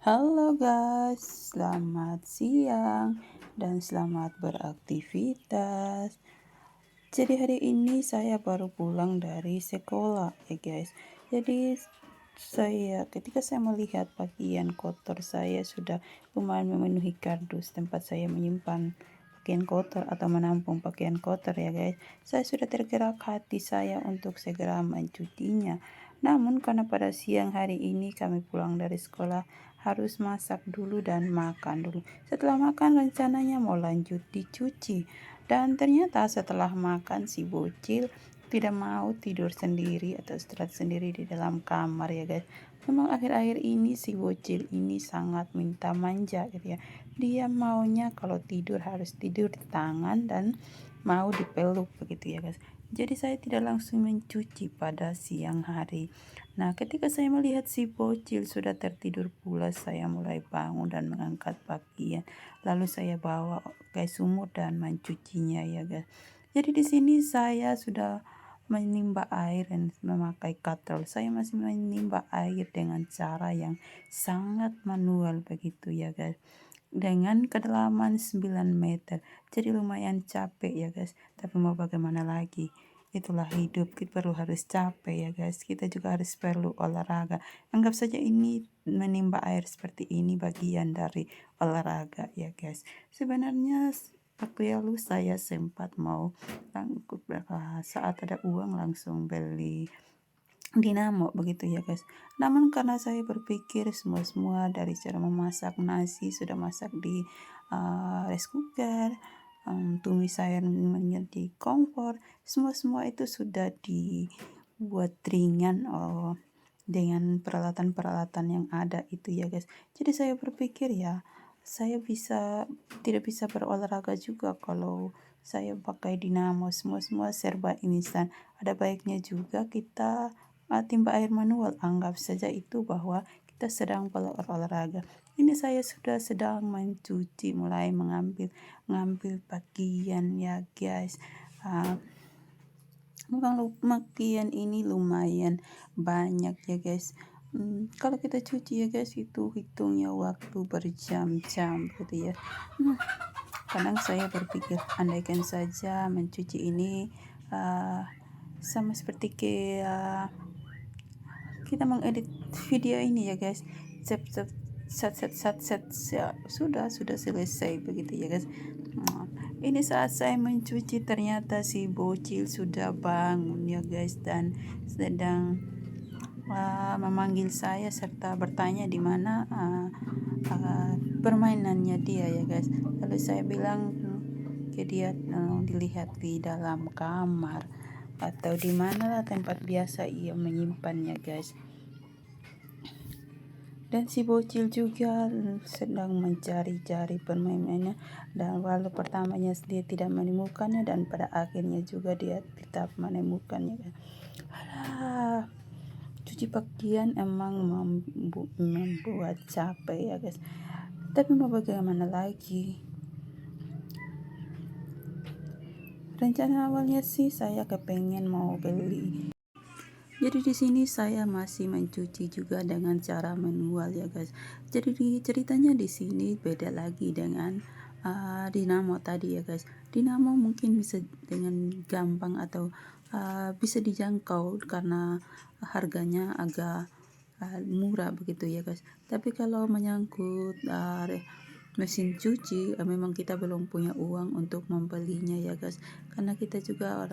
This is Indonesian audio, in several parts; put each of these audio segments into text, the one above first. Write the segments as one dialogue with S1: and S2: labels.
S1: Halo guys, selamat siang dan selamat beraktivitas. Jadi hari ini saya baru pulang dari sekolah ya guys. Jadi ketika saya melihat pakaian kotor saya sudah lumayan memenuhi kardus tempat saya menyimpan pakaian kotor atau menampung pakaian kotor ya guys. Saya sudah tergerak hati saya untuk segera mencucinya. Namun karena pada siang hari ini kami pulang dari sekolah harus masak dulu dan makan dulu. Setelah makan rencananya mau lanjut dicuci. Dan ternyata setelah makan si bocil tidak mau tidur sendiri atau istirahat sendiri di dalam kamar ya guys. Memang akhir-akhir ini si bocil ini sangat minta manja gitu ya. Dia maunya kalau tidur harus tidur di tangan dan mau dipeluk begitu ya guys. Jadi saya tidak langsung mencuci pada siang hari. Nah, ketika saya melihat si bocil sudah tertidur pula, saya mulai bangun dan mengangkat pakaian. Lalu saya bawa ke sumur dan mencucinya ya guys. Jadi di sini saya sudah menimba air dan memakai kettle. Saya masih menimba air dengan cara yang sangat manual begitu ya guys. Dengan kedalaman 9 meter. Jadi lumayan capek ya guys. Tapi mau bagaimana lagi? Itulah hidup, kita harus capek ya guys. Kita juga harus perlu olahraga. Anggap saja ini menimba air seperti ini bagian dari olahraga ya guys. Sebenarnya waktu lalu saya sempat mau saat ada uang langsung beli dinamo begitu ya guys. Namun karena saya berpikir semua dari cara memasak nasi sudah masak di rice cooker, tumis sayurnya di kompor, semua itu sudah dibuat ringan dengan peralatan-peralatan yang ada itu ya guys. Jadi saya berpikir ya saya tidak bisa berolahraga juga kalau saya pakai dinamo, semua serba instan. Ada baiknya juga kita timba air manual. Anggap saja itu bahwa kita sedang berolahraga. Ini saya sudah sedang mencuci, mulai mengambil bagian ya guys. Pakaian ini lumayan banyak ya guys. Kalau kita cuci ya guys itu hitungnya waktu berjam-jam gitu ya. Kadang saya berpikir andaikan saja mencuci ini sama seperti kayak kita mengedit video ini ya guys. Set set sudah selesai begitu ya guys. Ini saat saya mencuci ternyata si bocil sudah bangun ya guys dan sedang memanggil saya serta bertanya di mana permainannya dia ya guys. Lalu saya bilang ke dia dilihat di dalam kamar atau di mana lah tempat biasa ia menyimpannya guys. Dan si bocil juga sedang mencari-cari permainannya dan walau pertamanya dia tidak menemukannya dan pada akhirnya juga dia tetap menemukannya. Alah, cuci pakaian emang membuat capek ya guys. Tapi mau bagaimana lagi? Rencana awalnya sih saya kepengen mau beli. Jadi di sini saya masih mencuci juga dengan cara manual ya guys. Jadi ceritanya di sini beda lagi dengan dinamo tadi ya guys. Dinamo mungkin bisa dengan gampang atau bisa dijangkau karena harganya agak murah begitu ya guys. Tapi kalau menyangkut mesin cuci memang kita belum punya uang untuk membelinya ya guys. Karena kita juga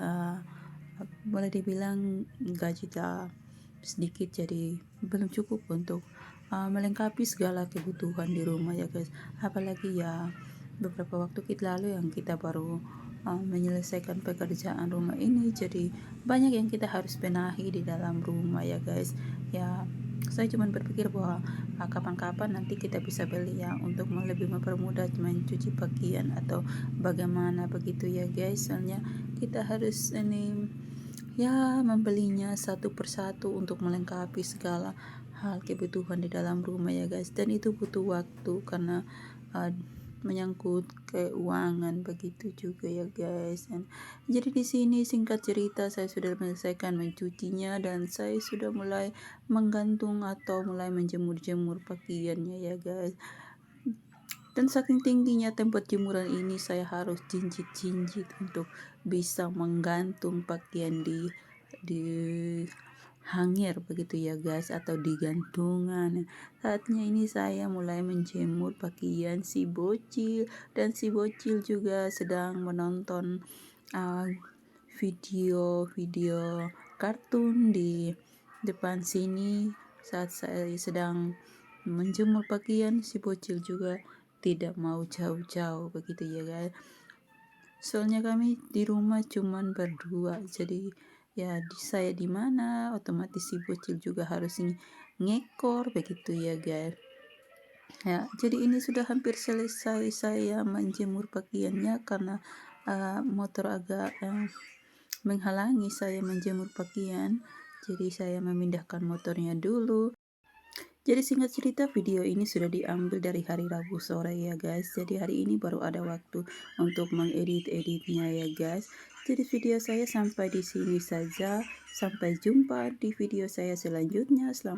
S1: boleh dibilang gaji kita sedikit jadi belum cukup untuk melengkapi segala kebutuhan di rumah ya guys. Apalagi ya beberapa waktu lalu yang kita baru menyelesaikan pekerjaan rumah ini, jadi banyak yang kita harus benahi di dalam rumah ya guys. Ya saya cuma berpikir bahwa kapan-kapan nanti kita bisa beli ya untuk lebih mempermudah mencuci pakaian atau bagaimana begitu ya guys. Soalnya kita harus ini ya membelinya satu persatu untuk melengkapi segala hal kebutuhan di dalam rumah ya guys. Dan itu butuh waktu karena menyangkut keuangan begitu juga ya guys. Dan jadi di sini singkat cerita saya sudah menyelesaikan mencucinya dan saya sudah mulai menggantung atau mulai menjemur-jemur pakaiannya ya guys. Dan saking tingginya tempat jemuran ini saya harus jinjit-jinjit untuk bisa menggantung pakaian di hanger begitu ya guys, atau di gantungan. Saatnya ini saya mulai menjemur pakaian si bocil, dan si bocil juga sedang menonton video-video kartun di depan sini. Saat saya sedang menjemur pakaian, si bocil juga tidak mau jauh-jauh begitu ya guys. Soalnya kami di rumah cuman berdua, jadi ya saya di mana otomatis si bocil juga harus ngekor begitu ya guys. Ya, jadi ini sudah hampir selesai saya menjemur pakaiannya karena motor agak menghalangi saya menjemur pakaian. Jadi saya memindahkan motornya dulu. Jadi singkat cerita, video ini sudah diambil dari hari Rabu sore ya guys. Jadi hari ini baru ada waktu untuk mengedit-editnya ya guys. Jadi video saya sampai di sini saja. Sampai jumpa di video saya selanjutnya. Selamat